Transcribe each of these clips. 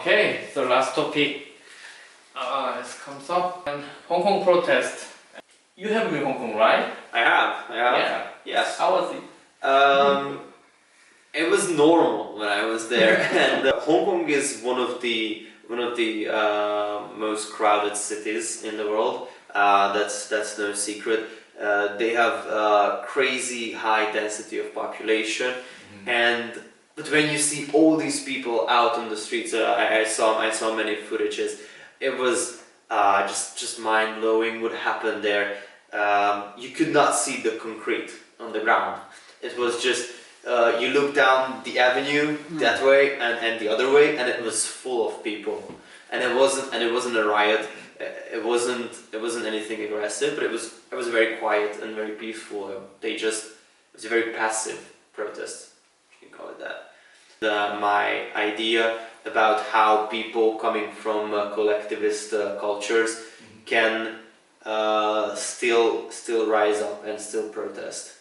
Okay, so last topic comes up. And Hong Kong protest. You have been in Hong Kong, right? I have. Yeah. Yes. How was it? It was normal when I was there, and Hong Kong is one of the most crowded cities in the world. That's no secret. They have crazy high density of population, but when you see all these people out on the streets, I saw many footages. It was just mind blowing what happened there. You could not see the concrete on the ground. It was just you look down the avenue that way and the other way, and it was full of people. And it wasn't a riot. It wasn't anything aggressive, but it was very quiet and very peaceful. It was a very passive protest, you can call it that. My idea about how people coming from collectivist cultures can still rise up and still protest,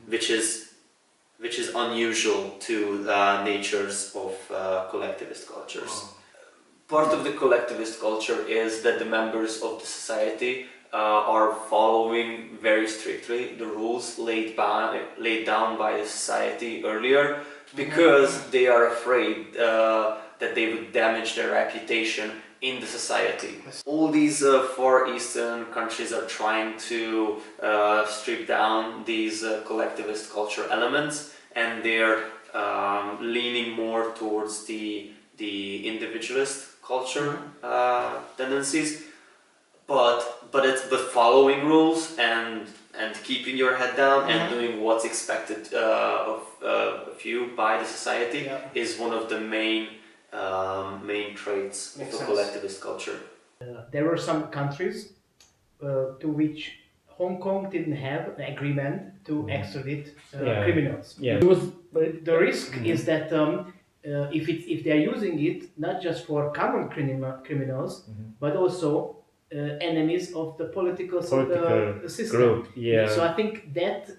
which is unusual to natures of collectivist cultures. Part of the collectivist culture is that the members of the society are following very strictly the rules laid down by the society earlier, because they are afraid that they would damage their reputation in the society. All these Far Eastern countries are trying to strip down these collectivist culture elements, and they're leaning more towards the individualist culture tendencies, but following rules and keeping your head down and doing what's expected of you by the society is one of the main traits of the collectivist culture. There were some countries to which Hong Kong didn't have an agreement to extradite criminals. Yeah. But the risk is that if they are using it not just for common criminals, but also enemies of the political system. Group. Yeah. So I think that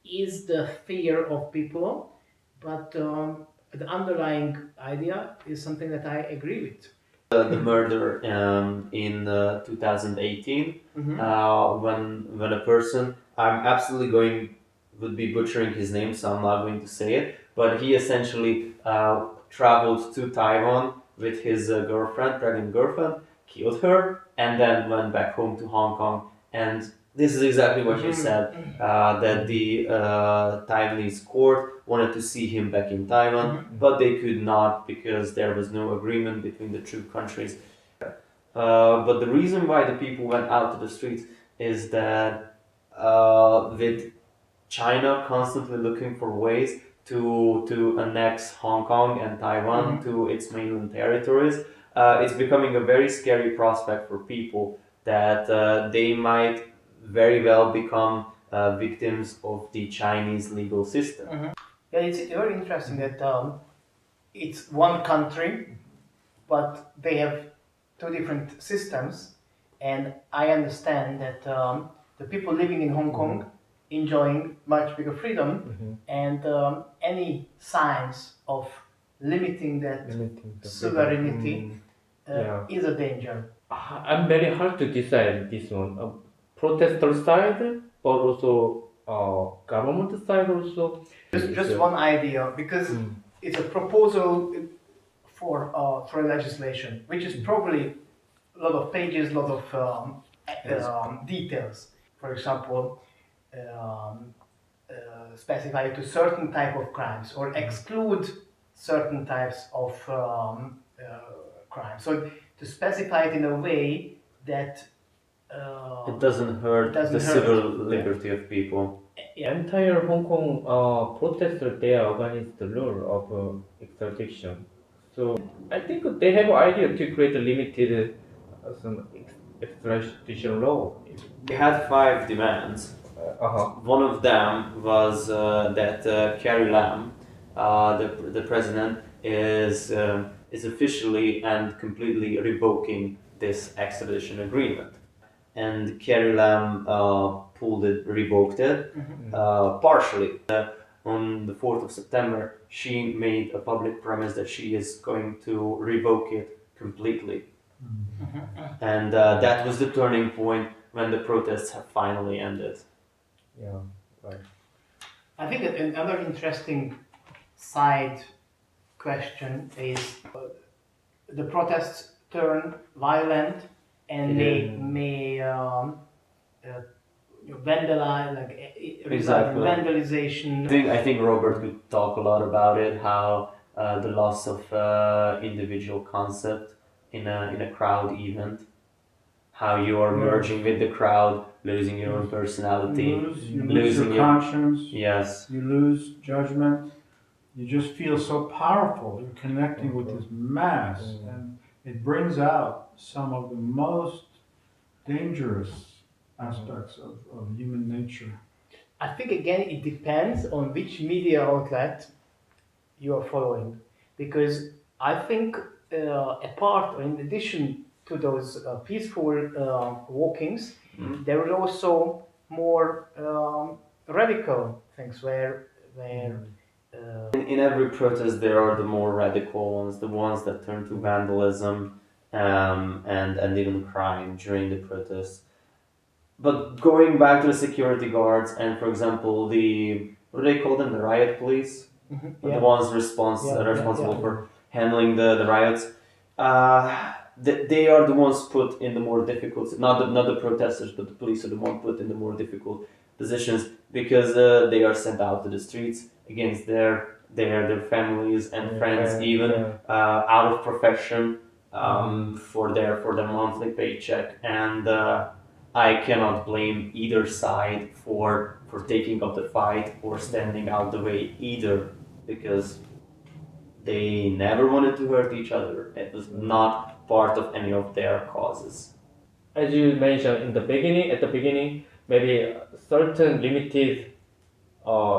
is the fear of people, but the underlying idea is something that I agree with. The murder in 2018, when a person, I'm would be butchering his name, so I'm not going to say it, but he essentially traveled to Taiwan with his pregnant girlfriend, killed her, and then went back home to Hong Kong. And this is exactly what you said, that the Taiwanese court wanted to see him back in Taiwan, but they could not because there was no agreement between the two countries. But the reason why the people went out to the streets is that with China constantly looking for ways to annex Hong Kong and Taiwan to its mainland territories, it's becoming a very scary prospect for people that they might very well become victims of the Chinese legal system. Yeah, it's very interesting that it's one country, but they have two different systems, and I understand that the people living in Hong Kong enjoying much bigger freedom, and any signs of limiting that sovereignty is a danger. I'm very hard to decide this one. Protester side, or also government side also. Just one idea, because it's a proposal for legislation, which is probably a lot of pages, a lot of details. For example, specify to certain type of crimes or exclude certain types of crimes. So to specify it in a way that it doesn't hurt the civil liberty of people. Entire Hong Kong protesters, they are against the law of extradition. So I think they have an idea to create a limited some extradition law. They had 5 demands. One of them was that Carrie Lam, the president, is officially and completely revoking this extradition agreement. And Carrie Lam revoked it partially. On the 4th of September, she made a public promise that she is going to revoke it completely. And that was the turning point when the protests have finally ended. Yeah, right. I think that another interesting side question is the protests turn violent and they may vandalize, Exactly. vandalization. I think Robert could talk a lot about it, how the loss of individual concept in a crowd event, how you are merging with the crowd, losing your own personality, You lose losing your conscience. Yes. You lose judgment. You just feel so powerful. You're connecting with this mass, and it brings out some of the most dangerous aspects of human nature. I think again it depends on which media outlet you are following, because I think apart or in addition to those peaceful walkings, there are also more radical things where In every protest, there are the more radical ones, the ones that turn to vandalism and even crime during the protests. But going back to the security guards and, for example, what do they call them? The riot police? The ones responsible for handling the riots. They are the ones put in the more difficult, not the protesters, but the police are the ones put in the more difficult positions because they are sent out to the streets against their families and friends, even out of profession for their monthly paycheck. And I cannot blame either side for taking up the fight or standing out the way either, because they never wanted to hurt each other. It was not part of any of their causes. As you mentioned at the beginning, maybe certain limited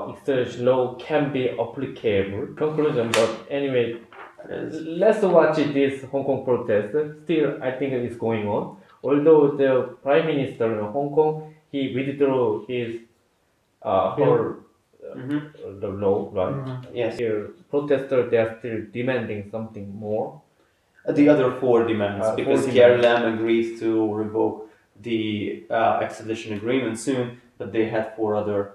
extradition law can be applicable. Conclusion, but anyway, let's watch this Hong Kong protest. Still, I think it's going on. Although the Prime Minister of Hong Kong, he withdrew his the law, right? Yes. Here, protesters, they are still demanding something more. The other 4 demands, because 4 Carrie demands. Lam agreed to revoke the extradition agreement soon, but they had 4 other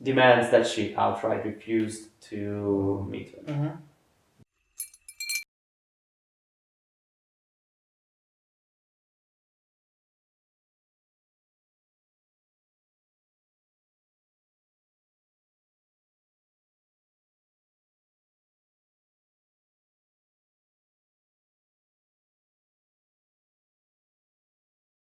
demands that she outright refused to meet.